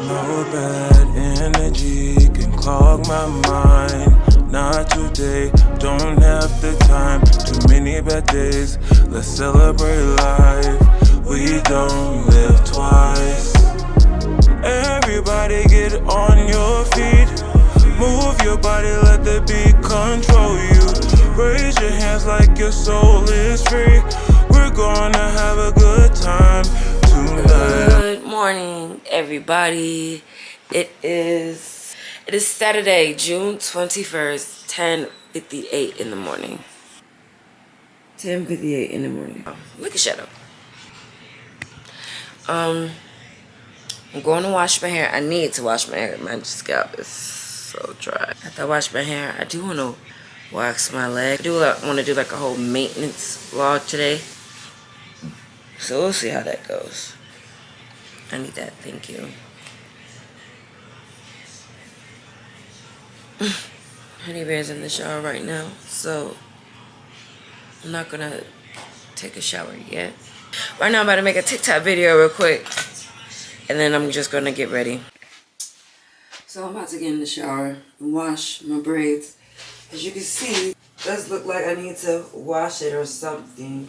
No bad energy can clog my mind. Not today, don't have the time. Too many bad days, let's celebrate life. We don't live twice. Everybody get on your feet. Move your body, let the beat control you. Raise your hands like your soul is free. We're gonna have a good time tonight. Good morning, everybody. It is Saturday, June 21st, 10:58 in the morning. 10:58 in the morning. Oh, look at Shadow. I'm going to wash my hair. I need to wash my hair. My scalp is so dry. After I wash my hair, I do want to wax my leg. I do want to do like a whole maintenance vlog today. So we'll see how that goes. I need that. Thank you. Honey Bear's in the shower right now, so I'm not gonna take a shower yet. Right now I'm about to make a TikTok video real quick, and then I'm just gonna get ready. So I'm about to get in the shower and wash my braids. As you can see, it does look like I need to wash it or something.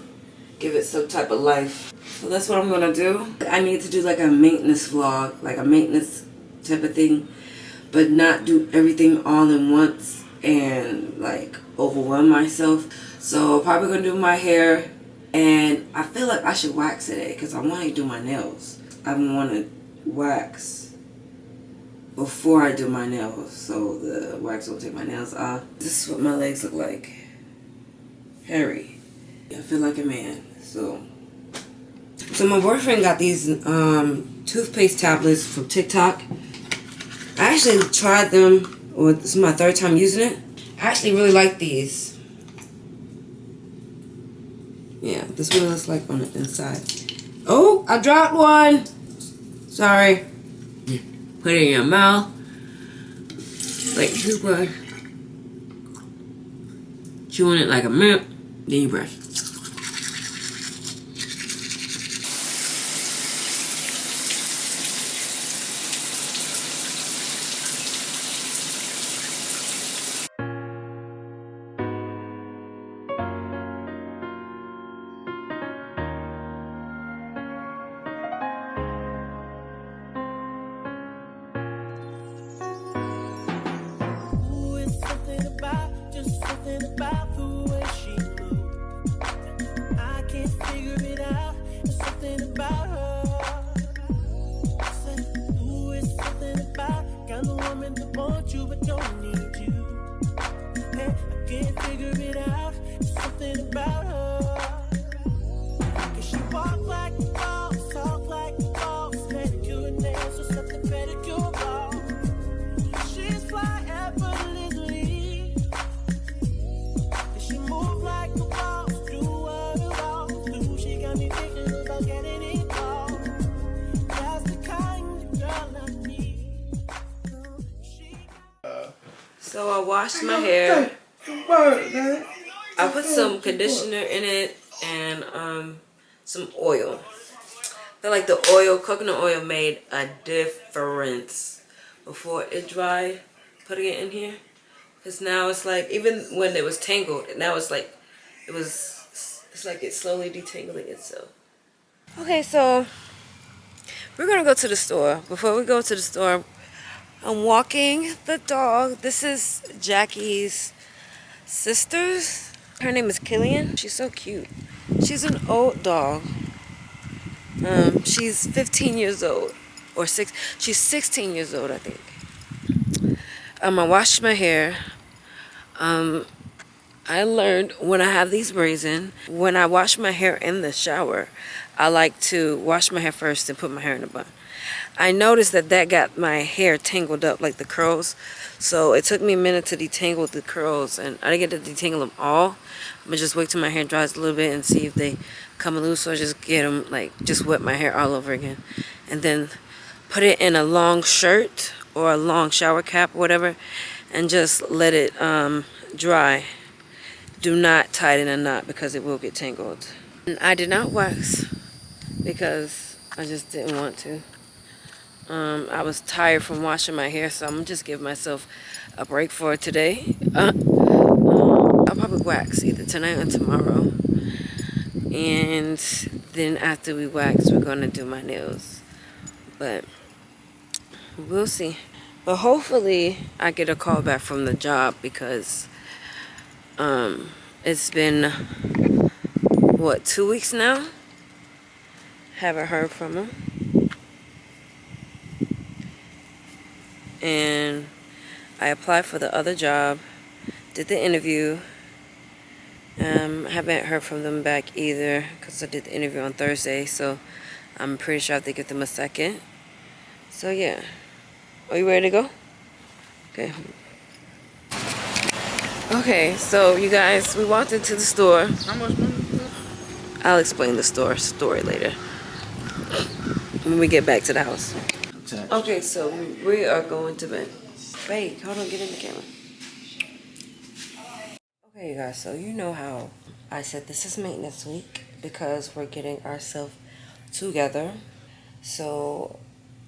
Give it some type of life. So that's what I'm gonna do. I need to do like a maintenance vlog, like a maintenance type of thing, but not do everything all in once and like overwhelm myself. So probably gonna do my hair, and I feel like I should wax today because I want to do my nails. I want to wax before I do my nails, so the wax will take my nails off. This is what my legs look like. Hairy. I feel like a man. So my boyfriend got these toothpaste tablets from TikTok. I actually tried them, or this is my third time using it. I actually really like these. Yeah, this one looks like on the inside. Oh, I dropped one. Sorry. Put it in your mouth. Like toothbrush. Chew on it like a mint. Then you brush. So I washed my hair. I put some conditioner in it and some oil. I feel like the oil, coconut oil, made a difference before it dried. Putting it in here, because now it's like, even when it was tangled, now it's like it's like it's slowly detangling itself. Okay, so we're gonna go to the store. Before we go to the store, I'm walking the dog. This is Jackie's sister's. Her name is Killian. She's so cute. She's an old dog. She's 15 years old. Or she's 16 years old, I think. I washed my hair. I learned when I have these braids in, when I wash my hair in the shower, I like to wash my hair first and put my hair in a bun. I noticed that got my hair tangled up, like the curls. So it took me a minute to detangle the curls, and I didn't get to detangle them all. I'm gonna just wait till my hair dries a little bit and see if they come loose, or just get them, like, just wet my hair all over again. And then put it in a long shirt or a long shower cap or whatever, and just let it dry. Do not tie it in a knot because it will get tangled. And I did not wax because I just didn't want to. I was tired from washing my hair, so I'm gonna just give myself a break for today. I'll probably wax either tonight or tomorrow. And then after we wax, we're gonna do my nails. But we'll see. But hopefully I get a call back from the job because it's been what, 2 weeks now? Haven't heard from them. And I applied for the other job, did the interview. Haven't heard from them back either because I did the interview on Thursday, so I'm pretty sure I have to give them a second. So yeah. Are you ready to go? Okay. Okay, so you guys, we walked into the store. How much money? I'll explain the story later when we get back to the house. Okay, so we are going to bed. Wait, hold on, get in the camera. Okay, you guys, so you know how I said this is maintenance week because we're getting ourselves together. So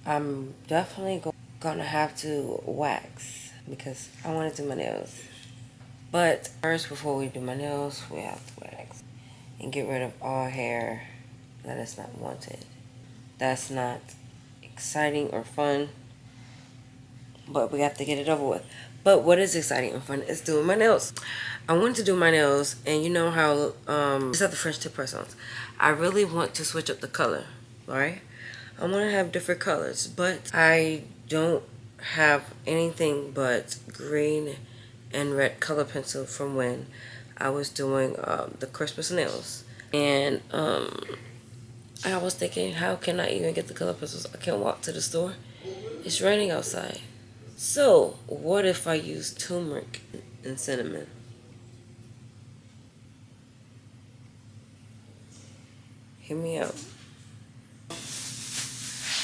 I'm definitely gonna have to wax because I want to do my nails. But first, before we do my nails, we have to wax and get rid of all hair that is not wanted. That's not exciting or fun, but we have to get it over with. But what is exciting and fun is doing my nails. I want to do my nails, and you know how just have the French tip press-ons. I really want to switch up the color, right? I want to have different colors, but I don't have anything but green and red color pencil from when I was doing the Christmas nails. And I was thinking, how can I even get the color pencils? I can't walk to the store. It's raining outside. So what if I use turmeric and cinnamon? Hear me out.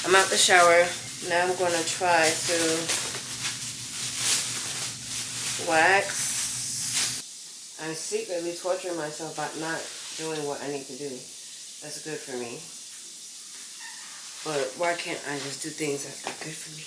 I'm out the shower. Now I'm gonna try to wax. I'm secretly torturing myself by not doing what I need to do. That's good for me. But why can't I just do things that are good for me?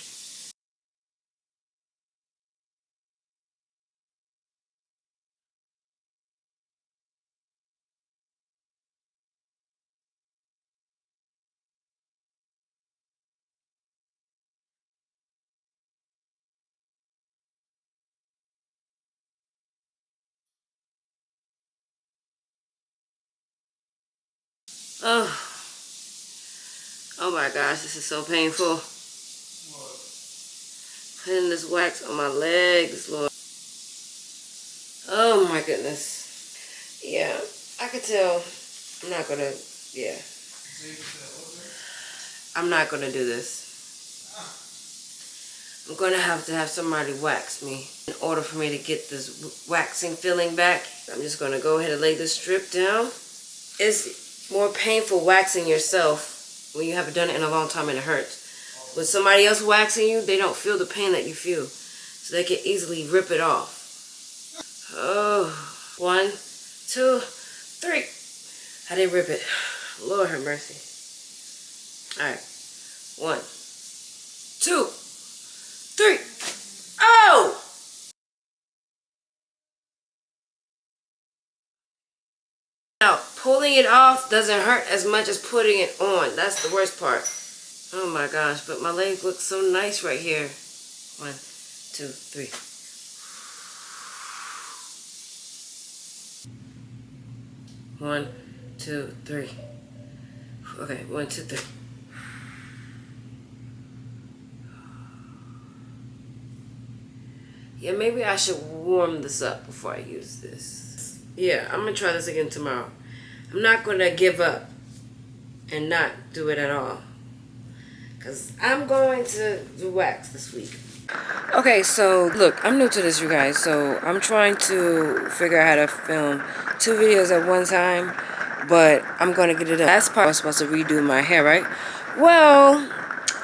Oh, oh my gosh, this is so painful. Putting this wax on my legs, Lord. Oh my goodness. Yeah, I could tell. I'm not gonna, yeah. I'm not gonna do this. I'm gonna have to have somebody wax me in order for me to get this waxing feeling back. I'm just gonna go ahead and lay this strip down. It's more painful waxing yourself when you haven't done it in a long time and it hurts. With somebody else waxing you, they don't feel the pain that you feel. So they can easily rip it off. Oh, 1, 2, 3. I didn't rip it. Lord have mercy. Alright. 1, 2, 3. Oh! Now, pulling it off doesn't hurt as much as putting it on. That's the worst part. Oh my gosh, but my leg looks so nice right here. 1, 2, 3. One, 2, 3. Okay, 1, 2, 3. Yeah, maybe I should warm this up before I use this. Yeah, I'm gonna try this again tomorrow. I'm not gonna give up and not do it at all, because I'm going to do wax this week. Okay, so look, I'm new to this, you guys, so I'm trying to figure out how to film 2 videos at one time, but I'm gonna get it up. Last part I was supposed to redo my hair, right? Well,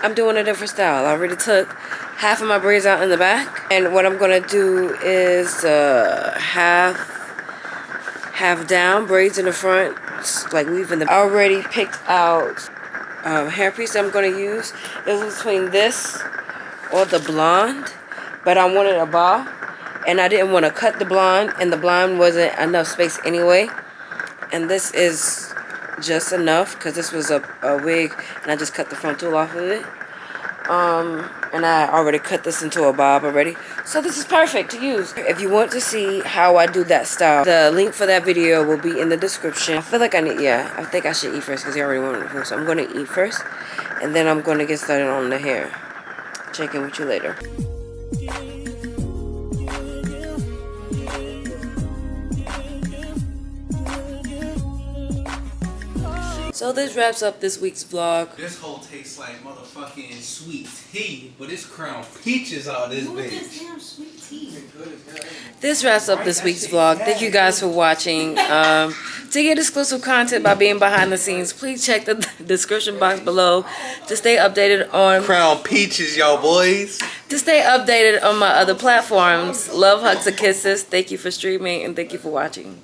I'm doing a different style. I already took half of my braids out in the back, and what I'm gonna do is half down braids in the front, like weaving the. I already picked out hairpiece I'm going to use. It was between this or the blonde, but I wanted a bob, and I didn't want to cut the blonde, and the blonde wasn't enough space anyway. And this is just enough because this was a wig, and I just cut the front tool off of it. And I already cut this into a bob already, so this is perfect to use. If you want to see how I do that style, the link for that video will be in the description. I feel like I think I should eat first because you already wanted food, so I'm going to eat first, and then I'm going to get started on the hair. Check in with you later. So this wraps up this week's vlog. This whole tastes like motherfucking sweet tea, but it's Crown Peaches out this bitch. Damn sweet tea. This wraps up this week's vlog. Thank you guys for watching. To get exclusive content by being behind the scenes, please check the description box below to stay updated on Crown Peaches, y'all boys. To stay updated on my other platforms. Love, hugs, and kisses. Thank you for streaming and thank you for watching.